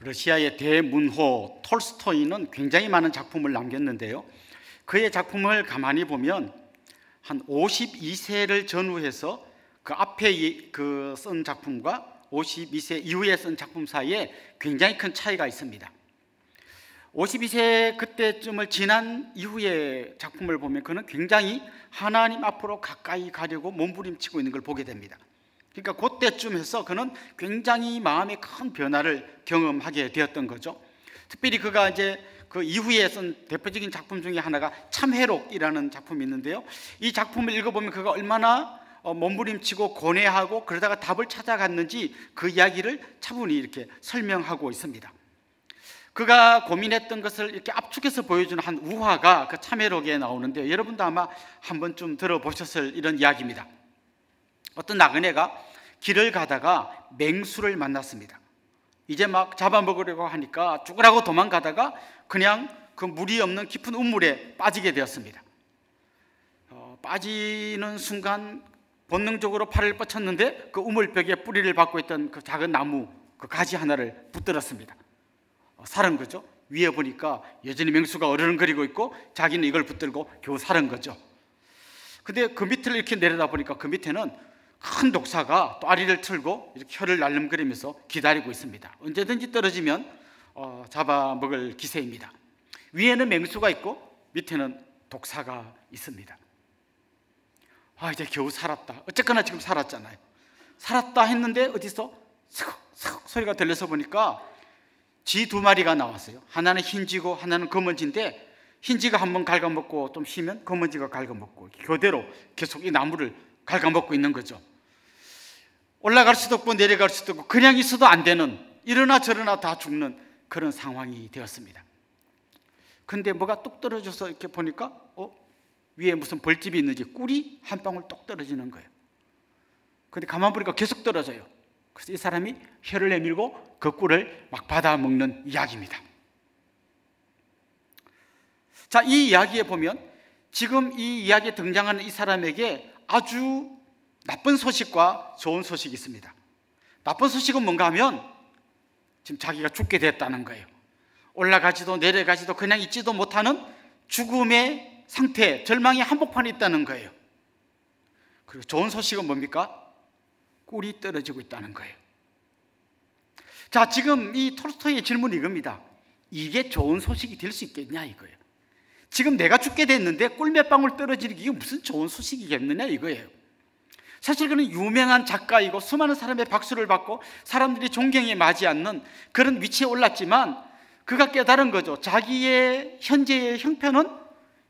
러시아의 대문호 톨스토이는 굉장히 많은 작품을 남겼는데요, 그의 작품을 가만히 보면 한 52세를 전후해서 그 앞에 쓴 작품과 52세 이후에 쓴 작품 사이에 굉장히 큰 차이가 있습니다. 52세 그때쯤을 지난 이후의 작품을 보면 그는 굉장히 하나님 앞으로 가까이 가려고 몸부림치고 있는 걸 보게 됩니다. 그러니까 그때쯤 해서 그는 굉장히 마음의 큰 변화를 경험하게 되었던 거죠. 특별히 그가 이제 그 이후에 쓴 대표적인 작품 중에 하나가 참회록이라는 작품이 있는데요, 이 작품을 읽어보면 그가 얼마나 몸부림치고 고뇌하고 그러다가 답을 찾아갔는지 그 이야기를 차분히 이렇게 설명하고 있습니다. 그가 고민했던 것을 이렇게 압축해서 보여주는 한 우화가 그 참회록에 나오는데요, 여러분도 아마 한 번쯤 들어보셨을 이런 이야기입니다. 어떤 나그네가 길을 가다가 맹수를 만났습니다. 이제 막 잡아먹으려고 하니까 죽으라고 도망가다가 그냥 그 물이 없는 깊은 우물에 빠지게 되었습니다. 빠지는 순간 본능적으로 팔을 뻗쳤는데 그 우물벽에 뿌리를 받고 있던 그 작은 나무 그 가지 하나를 붙들었습니다. 살은 거죠. 위에 보니까 여전히 맹수가 어르렁거리고 있고 자기는 이걸 붙들고 겨우 살은 거죠. 근데 그 밑을 이렇게 내려다보니까 그 밑에는 큰 독사가 또 아리를 틀고 이렇게 혀를 날름거리면서 기다리고 있습니다. 언제든지 떨어지면 잡아먹을 기세입니다. 위에는 맹수가 있고 밑에는 독사가 있습니다. 이제 겨우 살았다. 어쨌거나 지금 살았잖아요. 살았다 했는데 어디서 슥슥 소리가 들려서 보니까 쥐 두 마리가 나왔어요. 하나는 흰쥐고 하나는 검은쥐인데 흰쥐가 한번 갉아먹고 좀 쉬면 검은쥐가 갉아먹고 교대로 계속 이 나무를 갉아먹고 있는 거죠. 올라갈 수도 없고 내려갈 수도 없고 그냥 있어도 안 되는, 이러나 저러나 다 죽는 그런 상황이 되었습니다. 근데 뭐가 뚝 떨어져서 이렇게 보니까 위에 무슨 벌집이 있는지 꿀이 한 방울 똑 떨어지는 거예요. 근데 가만 보니까 계속 떨어져요. 그래서 이 사람이 혀를 내밀고 그 꿀을 막 받아 먹는 이야기입니다. 자, 이 이야기에 보면 지금 이 이야기에 등장하는 이 사람에게 아주 나쁜 소식과 좋은 소식이 있습니다. 나쁜 소식은 뭔가 하면 지금 자기가 죽게 됐다는 거예요. 올라가지도 내려가지도 그냥 있지도 못하는 죽음의 상태, 절망의 한복판에 있다는 거예요. 그리고 좋은 소식은 뭡니까? 꿀이 떨어지고 있다는 거예요. 자, 지금 이 톨스토이의 질문이 이겁니다. 이게 좋은 소식이 될 수 있겠냐 이거예요. 지금 내가 죽게 됐는데 꿀 몇 방울 떨어지는 게 무슨 좋은 소식이겠느냐 이거예요. 사실 그는 유명한 작가이고 수많은 사람의 박수를 받고 사람들이 존경에 맞지 않는 그런 위치에 올랐지만 그가 깨달은 거죠. 자기의 현재의 형편은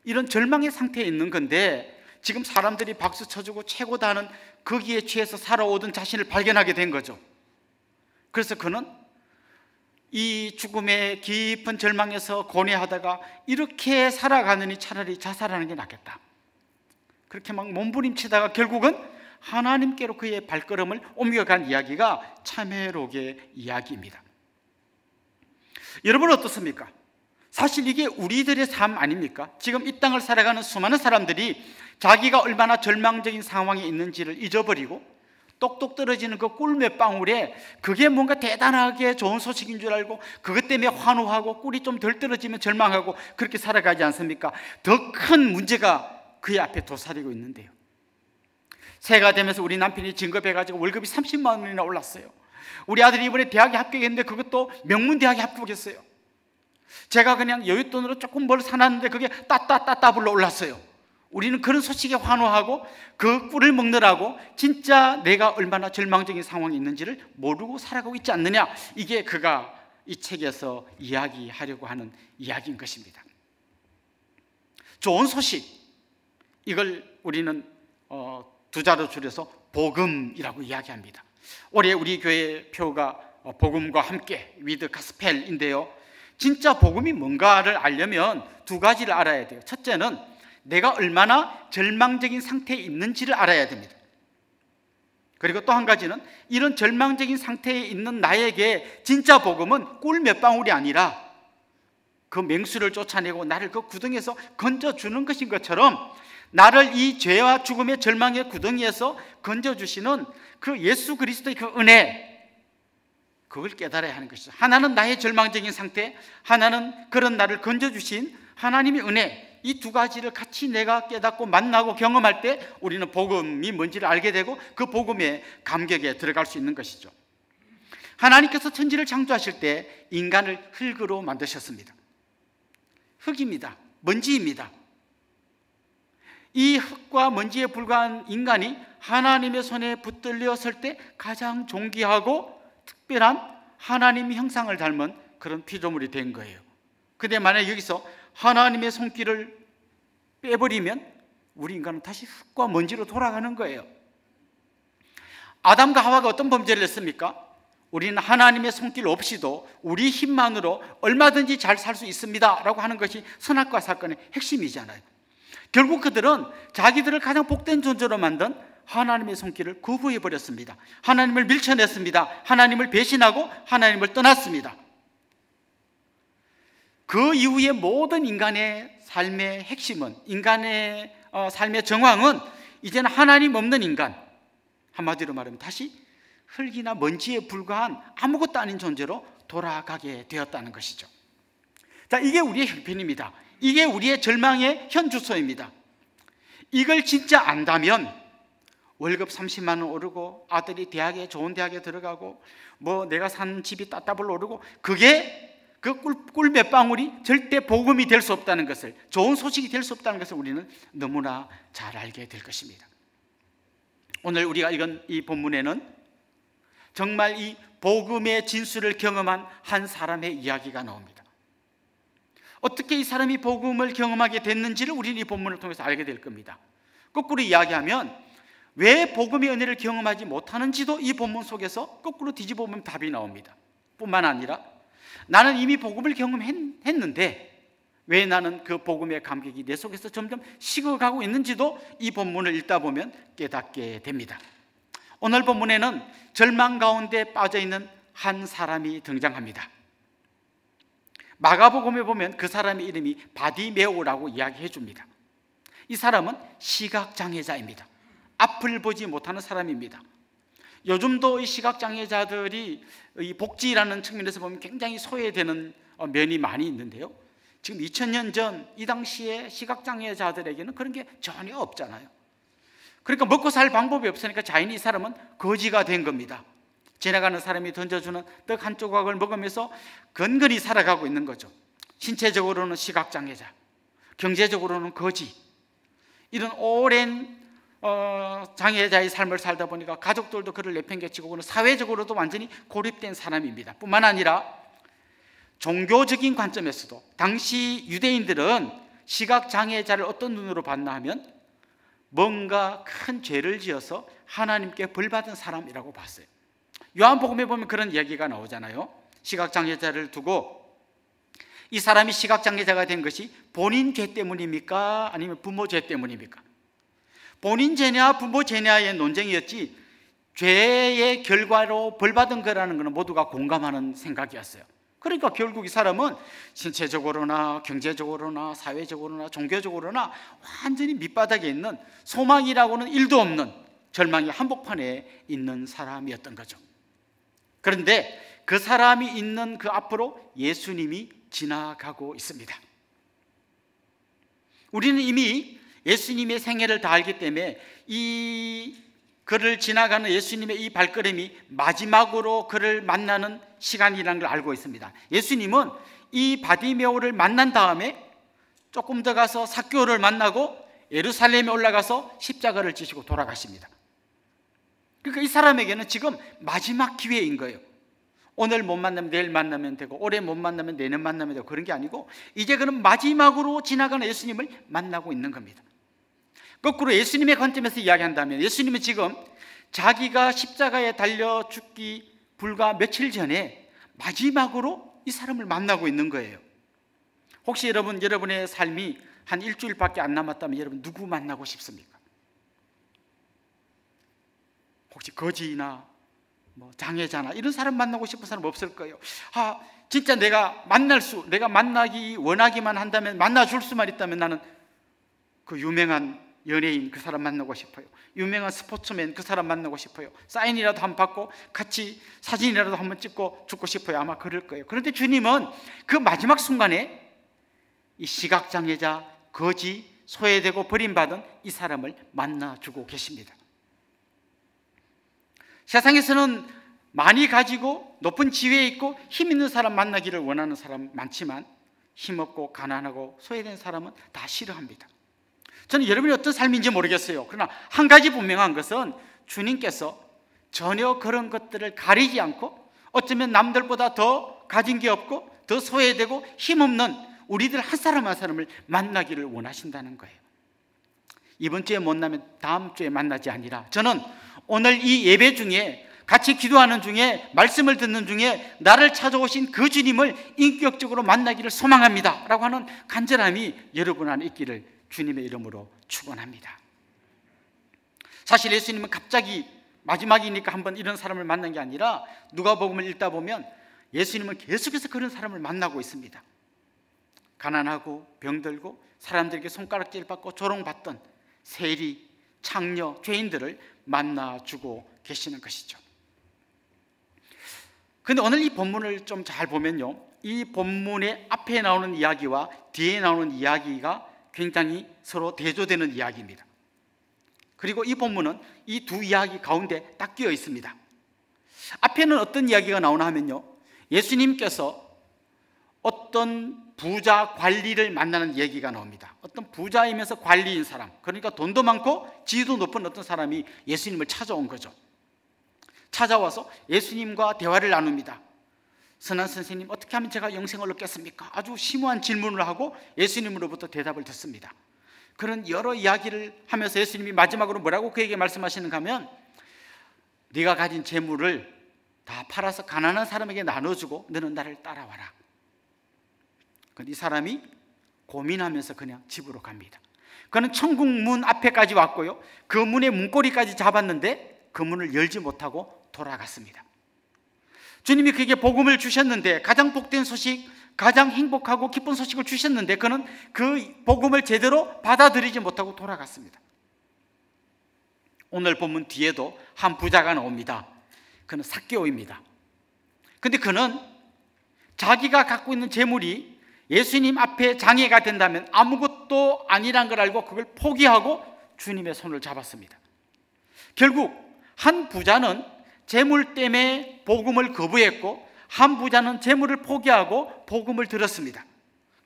이런 절망의 상태에 있는 건데 지금 사람들이 박수 쳐주고 최고다 하는 거기에 취해서 살아오던 자신을 발견하게 된 거죠. 그래서 그는 이 죽음의 깊은 절망에서 고뇌하다가 이렇게 살아가느니 차라리 자살하는 게 낫겠다. 그렇게 막 몸부림치다가 결국은 하나님께로 그의 발걸음을 옮겨간 이야기가 참회록의 이야기입니다. 여러분 어떻습니까? 사실 이게 우리들의 삶 아닙니까? 지금 이 땅을 살아가는 수많은 사람들이 자기가 얼마나 절망적인 상황에 있는지를 잊어버리고 똑똑 떨어지는 그 꿀 몇 방울에 그게 뭔가 대단하게 좋은 소식인 줄 알고 그것 때문에 환호하고 꿀이 좀 덜 떨어지면 절망하고 그렇게 살아가지 않습니까? 더 큰 문제가 그의 앞에 도사리고 있는데요. 새해가 되면서 우리 남편이 진급해가지고 월급이 30만 원이나 올랐어요. 우리 아들이 이번에 대학에 합격했는데 그것도 명문대학에 합격했어요. 제가 그냥 여윳돈으로 조금 뭘 사놨는데 그게 따따따따블로 올랐어요. 우리는 그런 소식에 환호하고 그 꿀을 먹느라고 진짜 내가 얼마나 절망적인 상황이 있는지를 모르고 살아가고 있지 않느냐. 이게 그가 이 책에서 이야기하려고 하는 이야기인 것입니다. 좋은 소식, 이걸 우리는 두 자로 줄여서 복음이라고 이야기합니다. 올해 우리 교회 표가 복음과 함께 위드 가스펠인데요, 진짜 복음이 뭔가를 알려면 두 가지를 알아야 돼요. 첫째는 내가 얼마나 절망적인 상태에 있는지를 알아야 됩니다. 그리고 또 한 가지는 이런 절망적인 상태에 있는 나에게 진짜 복음은 꿀 몇 방울이 아니라 그 맹수를 쫓아내고 나를 그 구덩이에서 건져주는 것인 것처럼 나를 이 죄와 죽음의 절망의 구덩이에서 건져주시는 그 예수 그리스도의 그 은혜, 그걸 깨달아야 하는 것이죠. 하나는 나의 절망적인 상태, 하나는 그런 나를 건져주신 하나님의 은혜, 이 두 가지를 같이 내가 깨닫고 만나고 경험할 때 우리는 복음이 뭔지를 알게 되고 그 복음의 감격에 들어갈 수 있는 것이죠. 하나님께서 천지를 창조하실 때 인간을 흙으로 만드셨습니다. 흙입니다. 먼지입니다. 이 흙과 먼지에 불과한 인간이 하나님의 손에 붙들려 설 때 가장 존귀하고 특별한 하나님의 형상을 닮은 그런 피조물이 된 거예요. 근데 만약에 여기서 하나님의 손길을 빼버리면 우리 인간은 다시 흙과 먼지로 돌아가는 거예요. 아담과 하와가 어떤 범죄를 했습니까? 우리는 하나님의 손길 없이도 우리 힘만으로 얼마든지 잘 살 수 있습니다 라고 하는 것이 선악과 사건의 핵심이잖아요. 결국 그들은 자기들을 가장 복된 존재로 만든 하나님의 손길을 거부해버렸습니다. 하나님을 밀쳐냈습니다. 하나님을 배신하고 하나님을 떠났습니다. 그 이후에 모든 인간의 삶의 핵심은, 인간의 삶의 정황은 이제는 하나님 없는 인간, 한마디로 말하면 다시 흙이나 먼지에 불과한 아무것도 아닌 존재로 돌아가게 되었다는 것이죠. 자, 이게 우리의 형편입니다. 이게 우리의 절망의 현 주소입니다. 이걸 진짜 안다면 월급 30만 원 오르고 아들이 좋은 대학에 들어가고 뭐 내가 산 집이 따따블 오르고 그게 그 꿀 몇 방울이 절대 복음이 될 수 없다는 것을, 좋은 소식이 될 수 없다는 것을 우리는 너무나 잘 알게 될 것입니다. 오늘 우리가 읽은 이 본문에는 정말 이 복음의 진수를 경험한 한 사람의 이야기가 나옵니다. 어떻게 이 사람이 복음을 경험하게 됐는지를 우리는 이 본문을 통해서 알게 될 겁니다. 거꾸로 이야기하면 왜 복음의 은혜를 경험하지 못하는지도 이 본문 속에서 거꾸로 뒤집어 보면 답이 나옵니다. 뿐만 아니라 나는 이미 복음을 경험했는데 왜 나는 그 복음의 감격이 내 속에서 점점 식어가고 있는지도 이 본문을 읽다 보면 깨닫게 됩니다. 오늘 본문에는 절망 가운데 빠져있는 한 사람이 등장합니다. 마가복음에 보면 그 사람의 이름이 바디메오라고 이야기해 줍니다. 이 사람은 시각장애자입니다. 앞을 보지 못하는 사람입니다. 요즘도 이 시각장애자들이 이 복지라는 측면에서 보면 굉장히 소외되는 면이 많이 있는데요, 지금 2000년 전 이 당시에 시각장애자들에게는 그런 게 전혀 없잖아요. 그러니까 먹고 살 방법이 없으니까 자연히 이 사람은 거지가 된 겁니다. 지나가는 사람이 던져주는 떡 한 조각을 먹으면서 건건히 살아가고 있는 거죠. 신체적으로는 시각장애자, 경제적으로는 거지, 이런 오랜 장애자의 삶을 살다 보니까 가족들도 그를 내팽개치고 그는 사회적으로도 완전히 고립된 사람입니다. 뿐만 아니라 종교적인 관점에서도 당시 유대인들은 시각장애자를 어떤 눈으로 봤나 하면 뭔가 큰 죄를 지어서 하나님께 벌받은 사람이라고 봤어요. 요한복음에 보면 그런 이야기가 나오잖아요. 시각장애자를 두고 이 사람이 시각장애자가 된 것이 본인 죄 때문입니까? 아니면 부모 죄 때문입니까? 본인 죄냐 부모 죄냐의 논쟁이었지 죄의 결과로 벌받은 거라는 것은 모두가 공감하는 생각이었어요. 그러니까 결국 이 사람은 신체적으로나 경제적으로나 사회적으로나 종교적으로나 완전히 밑바닥에 있는, 소망이라고는 1도 없는 절망의 한복판에 있는 사람이었던 거죠. 그런데 그 사람이 있는 그 앞으로 예수님이 지나가고 있습니다. 우리는 이미 예수님의 생애를 다 알기 때문에 이 그를 지나가는 예수님의 이 발걸음이 마지막으로 그를 만나는 시간이라는 걸 알고 있습니다. 예수님은 이 바디메오를 만난 다음에 조금 더 가서 삭개오를 만나고 예루살렘에 올라가서 십자가를 지시고 돌아가십니다. 그러니까 이 사람에게는 지금 마지막 기회인 거예요. 오늘 못 만나면 내일 만나면 되고 올해 못 만나면 내년 만나면 되고 그런 게 아니고 이제 그는 마지막으로 지나가는 예수님을 만나고 있는 겁니다. 거꾸로 예수님의 관점에서 이야기한다면 예수님은 지금 자기가 십자가에 달려 죽기 불과 며칠 전에 마지막으로 이 사람을 만나고 있는 거예요. 혹시 여러분의 삶이 한 일주일밖에 안 남았다면 여러분 누구 만나고 싶습니까? 혹시 거지나 뭐 장애자나 이런 사람 만나고 싶은 사람 없을 거예요. 진짜 내가 만나기 원하기만 한다면, 만나줄 수만 있다면 나는 그 유명한 연예인 그 사람 만나고 싶어요. 유명한 스포츠맨 그 사람 만나고 싶어요. 사인이라도 한번 받고 같이 사진이라도 한번 찍고 죽고 싶어요. 아마 그럴 거예요. 그런데 주님은 그 마지막 순간에 이 시각장애자, 거지, 소외되고 버림받은 이 사람을 만나주고 계십니다. 세상에서는 많이 가지고 높은 지위에 있고 힘 있는 사람 만나기를 원하는 사람 많지만 힘없고 가난하고 소외된 사람은 다 싫어합니다. 저는 여러분이 어떤 삶인지 모르겠어요. 그러나 한 가지 분명한 것은 주님께서 전혀 그런 것들을 가리지 않고 어쩌면 남들보다 더 가진 게 없고 더 소외되고 힘없는 우리들 한 사람 한 사람을 만나기를 원하신다는 거예요. 이번 주에 못 만나면 다음 주에 만나지 아니라 저는 오늘 이 예배 중에 같이 기도하는 중에 말씀을 듣는 중에 나를 찾아오신 그 주님을 인격적으로 만나기를 소망합니다 라고 하는 간절함이 여러분 안에 있기를 주님의 이름으로 축원합니다. 사실 예수님은 갑자기 마지막이니까 한번 이런 사람을 만난 게 아니라 누가복음을 읽다 보면 예수님은 계속해서 그런 사람을 만나고 있습니다. 가난하고 병들고 사람들에게 손가락질 받고 조롱받던 세리, 창녀, 죄인들을 만나주고 계시는 것이죠. 그런데 오늘 이 본문을 좀 잘 보면요, 이 본문의 앞에 나오는 이야기와 뒤에 나오는 이야기가 굉장히 서로 대조되는 이야기입니다. 그리고 이 본문은 이 두 이야기 가운데 딱 끼어 있습니다. 앞에는 어떤 이야기가 나오나 하면요, 예수님께서 어떤 부자 관리를 만나는 얘기가 나옵니다. 어떤 부자이면서 관리인 사람, 그러니까 돈도 많고 지위도 높은 어떤 사람이 예수님을 찾아온 거죠. 찾아와서 예수님과 대화를 나눕니다. 선한 선생님, 어떻게 하면 제가 영생을 얻겠습니까? 아주 심오한 질문을 하고 예수님으로부터 대답을 듣습니다. 그런 여러 이야기를 하면서 예수님이 마지막으로 뭐라고 그에게 말씀하시는가 하면, 네가 가진 재물을 다 팔아서 가난한 사람에게 나눠주고 너는 나를 따라와라. 이 사람이 고민하면서 그냥 집으로 갑니다. 그는 천국 문 앞에까지 왔고요, 그 문의 문고리까지 잡았는데 그 문을 열지 못하고 돌아갔습니다. 주님이 그에게 복음을 주셨는데, 가장 복된 소식, 가장 행복하고 기쁜 소식을 주셨는데 그는 그 복음을 제대로 받아들이지 못하고 돌아갔습니다. 오늘 본문 뒤에도 한 부자가 나옵니다. 그는 삭개오입니다. 그런데 그는 자기가 갖고 있는 재물이 예수님 앞에 장애가 된다면 아무것도 아니란 걸 알고 그걸 포기하고 주님의 손을 잡았습니다. 결국 한 부자는 재물 때문에 복음을 거부했고 한 부자는 재물을 포기하고 복음을 들었습니다.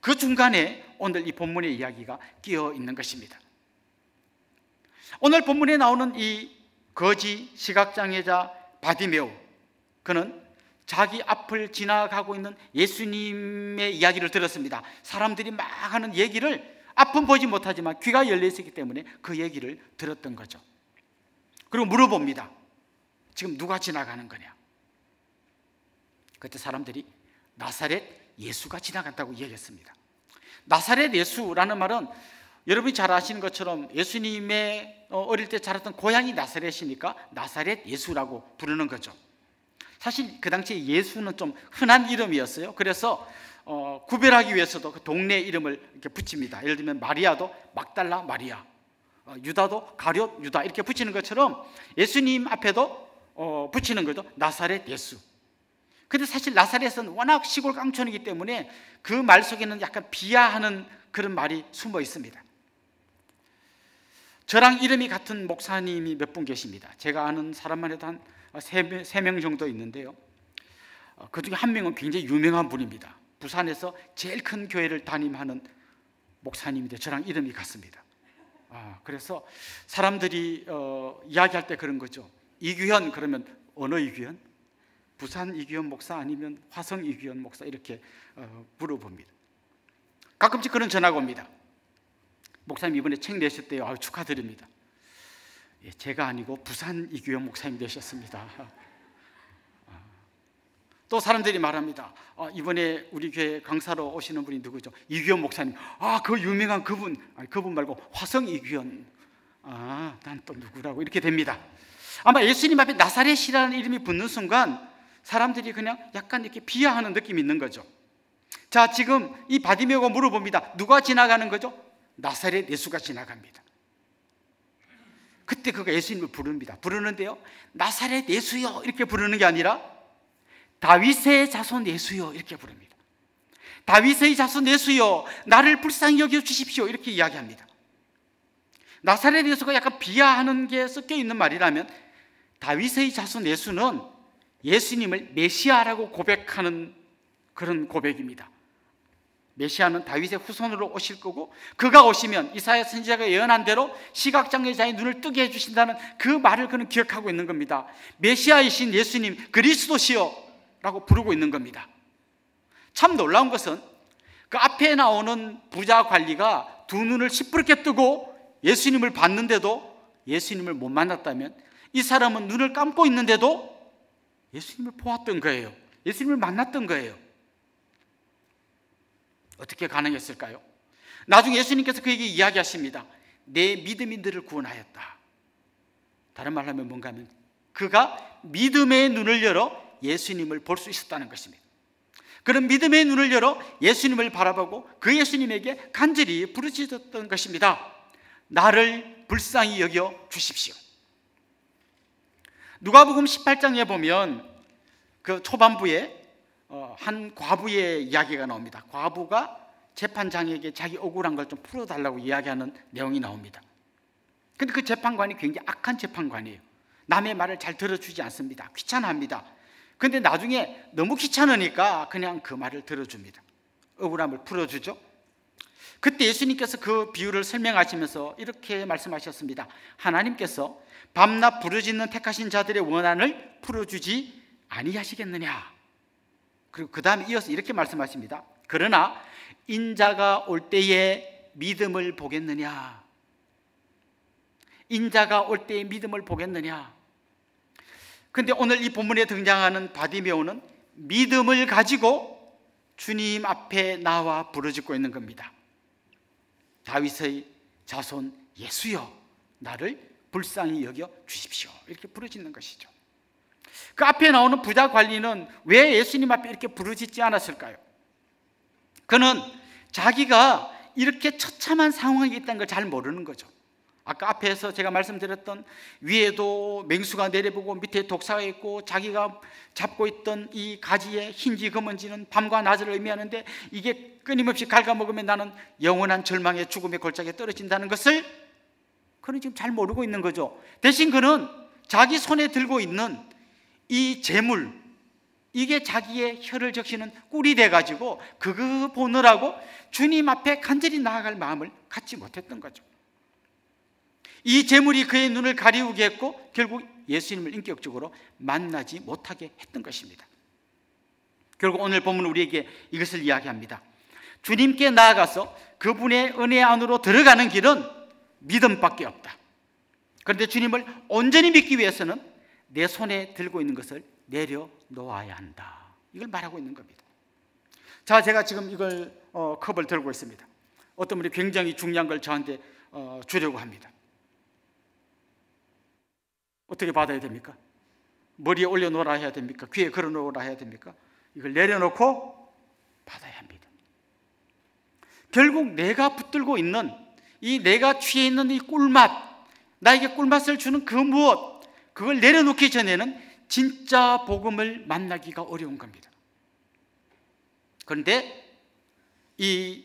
그 중간에 오늘 이 본문의 이야기가 끼어 있는 것입니다. 오늘 본문에 나오는 이 거지 시각장애자 바디메오, 그는 자기 앞을 지나가고 있는 예수님의 이야기를 들었습니다. 사람들이 막 하는 얘기를 앞은 보지 못하지만 귀가 열려 있었기 때문에 그 얘기를 들었던 거죠. 그리고 물어봅니다. 지금 누가 지나가는 거냐? 그때 사람들이 나사렛 예수가 지나간다고 얘기했습니다. 나사렛 예수라는 말은 여러분이 잘 아시는 것처럼 예수님의 어릴 때 자랐던 고향이 나사렛이니까 나사렛 예수라고 부르는 거죠. 사실 그 당시에 예수는 좀 흔한 이름이었어요. 그래서 구별하기 위해서도 그 동네 이름을 이렇게 붙입니다. 예를 들면 마리아도 막달라 마리아, 유다도 가룟 유다 이렇게 붙이는 것처럼 예수님 앞에도 붙이는 거죠. 나사렛 예수. 근데 사실 나사렛은 워낙 시골 깡촌이기 때문에 그 말 속에는 약간 비하하는 그런 말이 숨어 있습니다. 저랑 이름이 같은 목사님이 몇 분 계십니다. 제가 아는 사람만 해도 한 3명 정도 있는데요, 그 중에 한 명은 굉장히 유명한 분입니다. 부산에서 제일 큰 교회를 담임하는 목사님인데 저랑 이름이 같습니다. 그래서 사람들이 이야기할 때 그런 거죠. 이규현 그러면 어느 이규현? 부산 이규현 목사 아니면 화성 이규현 목사 이렇게 물어봅니다. 가끔씩 그런 전화가 옵니다. 목사님 이번에 책 내셨대요. 축하드립니다. 예, 제가 아니고 부산 이규현 목사님 되셨습니다. 또 사람들이 말합니다. 이번에 우리 교회 강사로 오시는 분이 누구죠? 이규현 목사님. 그 유명한 그분. 그분 말고 화성 이규현. 난 또 누구라고 이렇게 됩니다. 아마 예수님 앞에 나사렛이라는 이름이 붙는 순간 사람들이 그냥 약간 이렇게 비하하는 느낌이 있는 거죠. 자, 지금 이 바디메오가 물어봅니다. 누가 지나가는 거죠? 나사렛 예수가 지나갑니다. 그때 그가 예수님을 부릅니다. 부르는데요, 나사렛 예수여 이렇게 부르는 게 아니라 다윗의 자손 예수여 이렇게 부릅니다. 다윗의 자손 예수여 나를 불쌍히 여겨 주십시오 이렇게 이야기합니다. 나사렛 예수가 약간 비하하는 게 섞여 있는 말이라면, 다윗의 자손 예수는 예수님을 메시아라고 고백하는 그런 고백입니다. 메시아는 다윗의 후손으로 오실 거고, 그가 오시면 이사야 선지자가 예언한 대로 시각장애자의 눈을 뜨게 해주신다는 그 말을 그는 기억하고 있는 겁니다. 메시아이신 예수님 그리스도시여 라고 부르고 있는 겁니다. 참 놀라운 것은 그 앞에 나오는 부자 관리가 두 눈을 시퍼렇게 뜨고 예수님을 봤는데도 예수님을 못 만났다면, 이 사람은 눈을 감고 있는데도 예수님을 보았던 거예요. 예수님을 만났던 거예요. 어떻게 가능했을까요? 나중에 예수님께서 그에게 이야기하십니다. 내 믿음이 너를 구원하였다. 다른 말로 하면 뭔가 하면, 그가 믿음의 눈을 열어 예수님을 볼 수 있었다는 것입니다. 그런 믿음의 눈을 열어 예수님을 바라보고 그 예수님에게 간절히 부르짖었던 것입니다. 나를 불쌍히 여겨 주십시오. 누가복음 18장에 보면 그 초반부에 한 과부의 이야기가 나옵니다. 과부가 재판장에게 자기 억울한 걸 좀 풀어달라고 이야기하는 내용이 나옵니다. 근데 그 재판관이 굉장히 악한 재판관이에요. 남의 말을 잘 들어주지 않습니다. 귀찮아합니다. 근데 나중에 너무 귀찮으니까 그냥 그 말을 들어줍니다. 억울함을 풀어주죠. 그때 예수님께서 그 비유를 설명하시면서 이렇게 말씀하셨습니다. 하나님께서 밤낮 부르짖는 택하신 자들의 원한을 풀어주지 아니하시겠느냐. 그리고 그 다음에 이어서 이렇게 말씀하십니다. 그러나 인자가 올 때에 믿음을 보겠느냐. 인자가 올 때에 믿음을 보겠느냐. 근데 오늘 이 본문에 등장하는 바디메오는 믿음을 가지고 주님 앞에 나와 부르짖고 있는 겁니다. 다윗의 자손 예수여 나를 불쌍히 여겨 주십시오 이렇게 부르짖는 것이죠. 그 앞에 나오는 부자 관리는 왜 예수님 앞에 이렇게 부르짖지 않았을까요? 그는 자기가 이렇게 처참한 상황이 있다는 걸 잘 모르는 거죠. 아까 앞에서 제가 말씀드렸던 위에도 맹수가 내려보고 밑에 독사가 있고 자기가 잡고 있던 이 가지에 흰지 검은지는 밤과 낮을 의미하는데 이게 끊임없이 갉아먹으면 나는 영원한 절망의 죽음의 골짜기에 떨어진다는 것을 그는 지금 잘 모르고 있는 거죠. 대신 그는 자기 손에 들고 있는 이 재물, 이게 자기의 혀를 적시는 꿀이 돼가지고 그거 보느라고 주님 앞에 간절히 나아갈 마음을 갖지 못했던 거죠. 이 재물이 그의 눈을 가리우게 했고 결국 예수님을 인격적으로 만나지 못하게 했던 것입니다. 결국 오늘 본문 우리에게 이것을 이야기합니다. 주님께 나아가서 그분의 은혜 안으로 들어가는 길은 믿음밖에 없다. 그런데 주님을 온전히 믿기 위해서는 내 손에 들고 있는 것을 내려놓아야 한다. 이걸 말하고 있는 겁니다. 자, 제가 지금 이걸 컵을 들고 있습니다. 어떤 분이 굉장히 중요한 걸 저한테 주려고 합니다. 어떻게 받아야 됩니까? 머리에 올려놓으라 해야 됩니까? 귀에 걸어놓으라 해야 됩니까? 이걸 내려놓고 받아야 합니다. 결국 내가 붙들고 있는 이 내가 취해 있는 이 꿀맛, 나에게 꿀맛을 주는 그 무엇, 그걸 내려놓기 전에는 진짜 복음을 만나기가 어려운 겁니다. 그런데 이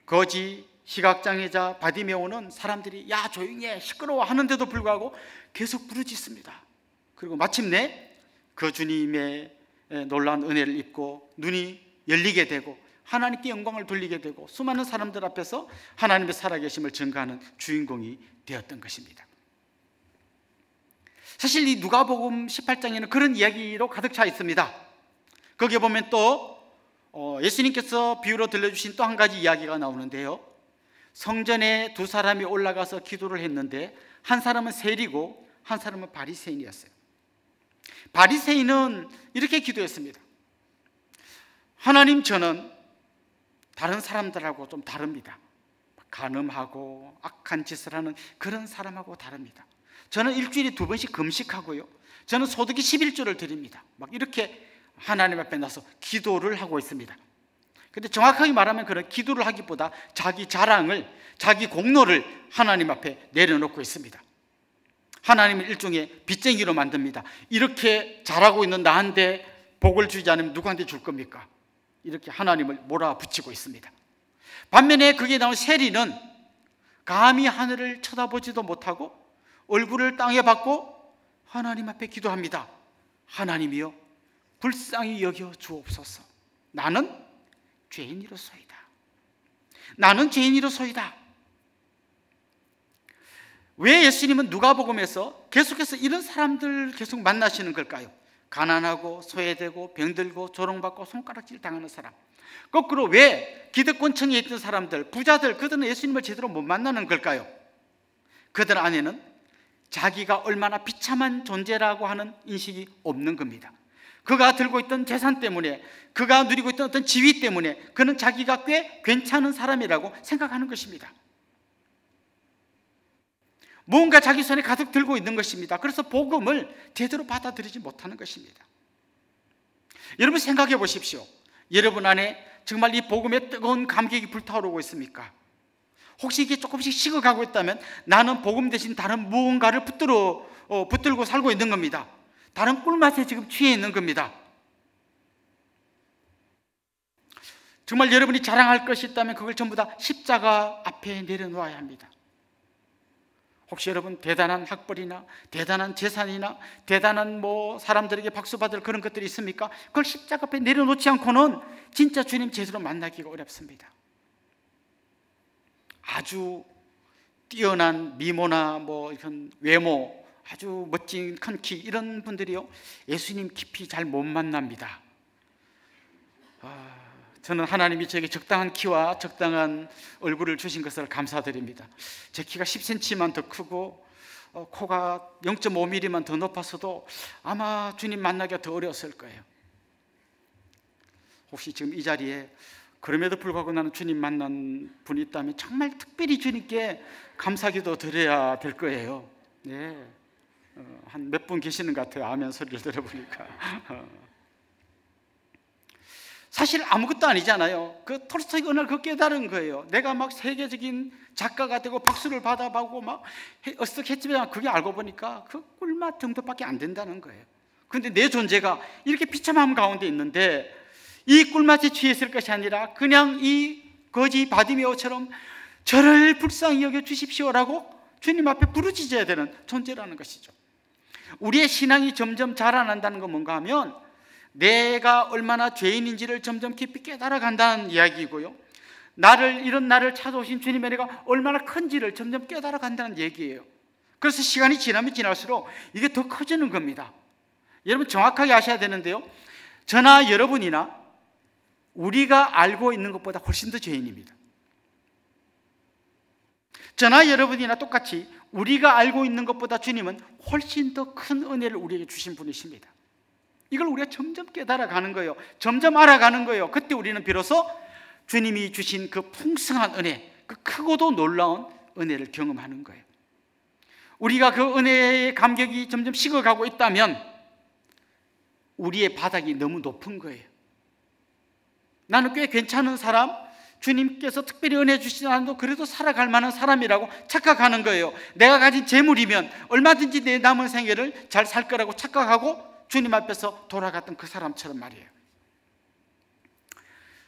거지 시각장애자 바디메오는 사람들이 야 조용히 해 시끄러워 하는데도 불구하고 계속 부르짖습니다. 그리고 마침내 그 주님의 놀라운 은혜를 입고 눈이 열리게 되고 하나님께 영광을 돌리게 되고 수많은 사람들 앞에서 하나님의 살아계심을 증거하는 주인공이 되었던 것입니다. 사실 이 누가복음 18장에는 그런 이야기로 가득 차 있습니다. 거기에 보면 또 예수님께서 비유로 들려주신 또 한 가지 이야기가 나오는데요. 성전에 두 사람이 올라가서 기도를 했는데 한 사람은 세리고 한 사람은 바리새인이었어요. 바리새인은 이렇게 기도했습니다. 하나님, 저는 다른 사람들하고 좀 다릅니다. 간음하고 악한 짓을 하는 그런 사람하고 다릅니다. 저는 일주일에 2번씩 금식하고요, 저는 소득이 11조를 드립니다. 막 이렇게 하나님 앞에 나서 기도를 하고 있습니다. 근데 정확하게 말하면 그런 기도를 하기보다 자기 자랑을, 자기 공로를 하나님 앞에 내려놓고 있습니다. 하나님을 일종의 빚쟁이로 만듭니다. 이렇게 잘하고 있는 나한테 복을 주지 않으면 누구한테 줄 겁니까? 이렇게 하나님을 몰아붙이고 있습니다. 반면에 거기에 나온 세리는 감히 하늘을 쳐다보지도 못하고 얼굴을 땅에 받고 하나님 앞에 기도합니다. 하나님이여, 불쌍히 여겨 주옵소서. 나는 죄인이로소이다. 나는 죄인이로소이다. 왜 예수님은 누가복음에서 계속해서 이런 사람들 계속 만나시는 걸까요? 가난하고 소외되고 병들고 조롱받고 손가락질 당하는 사람. 거꾸로 왜 기득권층에 있던 사람들, 부자들, 그들은 예수님을 제대로 못 만나는 걸까요? 그들 안에는 자기가 얼마나 비참한 존재라고 하는 인식이 없는 겁니다. 그가 들고 있던 재산 때문에, 그가 누리고 있던 어떤 지위 때문에 그는 자기가 꽤 괜찮은 사람이라고 생각하는 것입니다. 뭔가 자기 손에 가득 들고 있는 것입니다. 그래서 복음을 제대로 받아들이지 못하는 것입니다. 여러분 생각해 보십시오. 여러분 안에 정말 이 복음의 뜨거운 감격이 불타오르고 있습니까? 혹시 이게 조금씩 식어가고 있다면 나는 복음 대신 다른 무언가를 붙들고 살고 있는 겁니다. 다른 꿀맛에 지금 취해 있는 겁니다. 정말 여러분이 자랑할 것이 있다면 그걸 전부 다 십자가 앞에 내려놓아야 합니다. 혹시 여러분 대단한 학벌이나 대단한 재산이나 대단한 사람들에게 박수 받을 그런 것들이 있습니까? 그걸 십자가 앞에 내려놓지 않고는 진짜 주님 제대로 만나기가 어렵습니다. 아주 뛰어난 미모나 이런 외모, 아주 멋진 큰 키, 이런 분들이요 예수님 깊이 잘 못 만납니다. 저는 하나님이 저에게 적당한 키와 적당한 얼굴을 주신 것을 감사드립니다. 제 키가 10cm만 더 크고 코가 0.5mm만 더 높았어도 아마 주님 만나기가 더 어려웠을 거예요. 혹시 지금 이 자리에 그럼에도 불구하고 나는 주님 만난 분이 있다면 정말 특별히 주님께 감사기도 드려야 될 거예요. 네. 한 몇 분 계시는 것 같아요. 아멘 소리를 들어보니까. 사실 아무것도 아니잖아요. 그 톨스토이가 오늘 그 깨달은 거예요. 내가 막 세계적인 작가가 되고 박수를 받아보고 막 어쓱했지만 그게 알고 보니까 그 꿀맛 정도밖에 안 된다는 거예요. 그런데 내 존재가 이렇게 비참함 가운데 있는데 이 꿀맛에 취했을 것이 아니라 그냥 이 거지 바디메오처럼 저를 불쌍히 여겨 주십시오라고 주님 앞에 부르짖어야 되는 존재라는 것이죠. 우리의 신앙이 점점 자라난다는 건 뭔가 하면 내가 얼마나 죄인인지를 점점 깊이 깨달아간다는 이야기이고요, 이런 나를 찾아오신 주님의 은혜가 얼마나 큰지를 점점 깨달아간다는 얘기예요. 그래서 시간이 지나면 지날수록 이게 더 커지는 겁니다. 여러분 정확하게 아셔야 되는데요, 저나 여러분이나 우리가 알고 있는 것보다 훨씬 더 죄인입니다. 저나 여러분이나 똑같이 우리가 알고 있는 것보다 주님은 훨씬 더 큰 은혜를 우리에게 주신 분이십니다. 이걸 우리가 점점 깨달아가는 거예요. 점점 알아가는 거예요. 그때 우리는 비로소 주님이 주신 그 풍성한 은혜, 그 크고도 놀라운 은혜를 경험하는 거예요. 우리가 그 은혜의 감격이 점점 식어가고 있다면 우리의 바닥이 너무 높은 거예요. 나는 꽤 괜찮은 사람, 주님께서 특별히 은혜 주시지 않아도 그래도 살아갈 만한 사람이라고 착각하는 거예요. 내가 가진 재물이면 얼마든지 내 남은 생애를 잘 살 거라고 착각하고 주님 앞에서 돌아갔던 그 사람처럼 말이에요.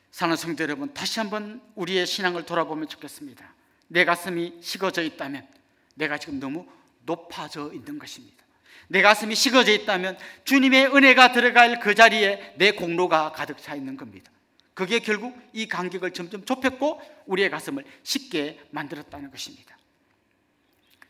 사랑하는 성도 여러분, 다시 한번 우리의 신앙을 돌아보면 좋겠습니다. 내 가슴이 식어져 있다면 내가 지금 너무 높아져 있는 것입니다. 내 가슴이 식어져 있다면 주님의 은혜가 들어갈 그 자리에 내 공로가 가득 차 있는 겁니다. 그게 결국 이 간격을 점점 좁혔고 우리의 가슴을 쉽게 만들었다는 것입니다.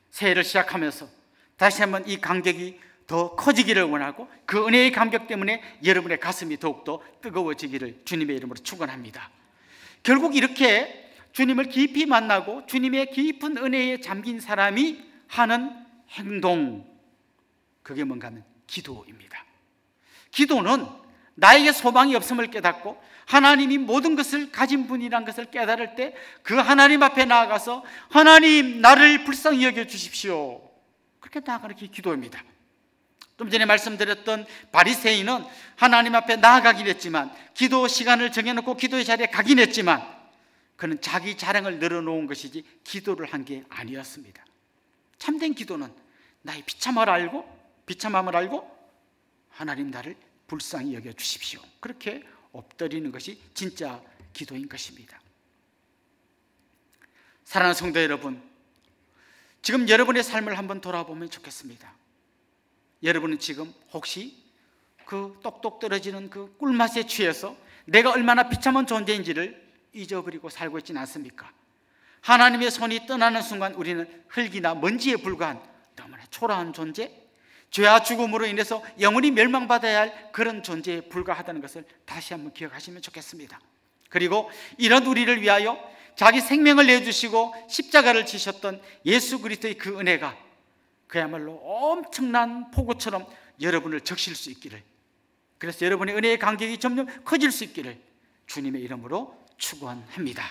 새해를 시작하면서 다시 한번 이 간격이 더 커지기를 원하고 그 은혜의 감격 때문에 여러분의 가슴이 더욱더 뜨거워지기를 주님의 이름으로 축원합니다. 결국 이렇게 주님을 깊이 만나고 주님의 깊은 은혜에 잠긴 사람이 하는 행동, 그게 뭔가 하면 기도입니다. 기도는 나에게 소망이 없음을 깨닫고 하나님이 모든 것을 가진 분이란 것을 깨달을 때 그 하나님 앞에 나아가서 하나님 나를 불쌍히 여겨 주십시오, 그렇게 나아가는 게 기도입니다. 좀 전에 말씀드렸던 바리새인은 하나님 앞에 나아가긴 했지만, 기도 시간을 정해놓고 기도의 자리에 가긴 했지만 그는 자기 자랑을 늘어놓은 것이지 기도를 한 게 아니었습니다. 참된 기도는 나의 비참함을 알고 하나님 나를 불쌍히 여겨 주십시오. 그렇게 엎드리는 것이 진짜 기도인 것입니다. 사랑하는 성도 여러분, 지금 여러분의 삶을 한번 돌아보면 좋겠습니다. 여러분은 지금 혹시 그 똑똑 떨어지는 그 꿀맛에 취해서 내가 얼마나 비참한 존재인지를 잊어버리고 살고 있지는 않습니까? 하나님의 손이 떠나는 순간 우리는 흙이나 먼지에 불과한 너무나 초라한 존재, 죄와 죽음으로 인해서 영원히 멸망받아야 할 그런 존재에 불과하다는 것을 다시 한번 기억하시면 좋겠습니다. 그리고 이런 우리를 위하여 자기 생명을 내주시고 십자가를 지셨던 예수 그리스도의 그 은혜가 그야말로 엄청난 폭우처럼 여러분을 적실 수 있기를, 그래서 여러분의 은혜의 간격이 점점 커질 수 있기를 주님의 이름으로 축원합니다.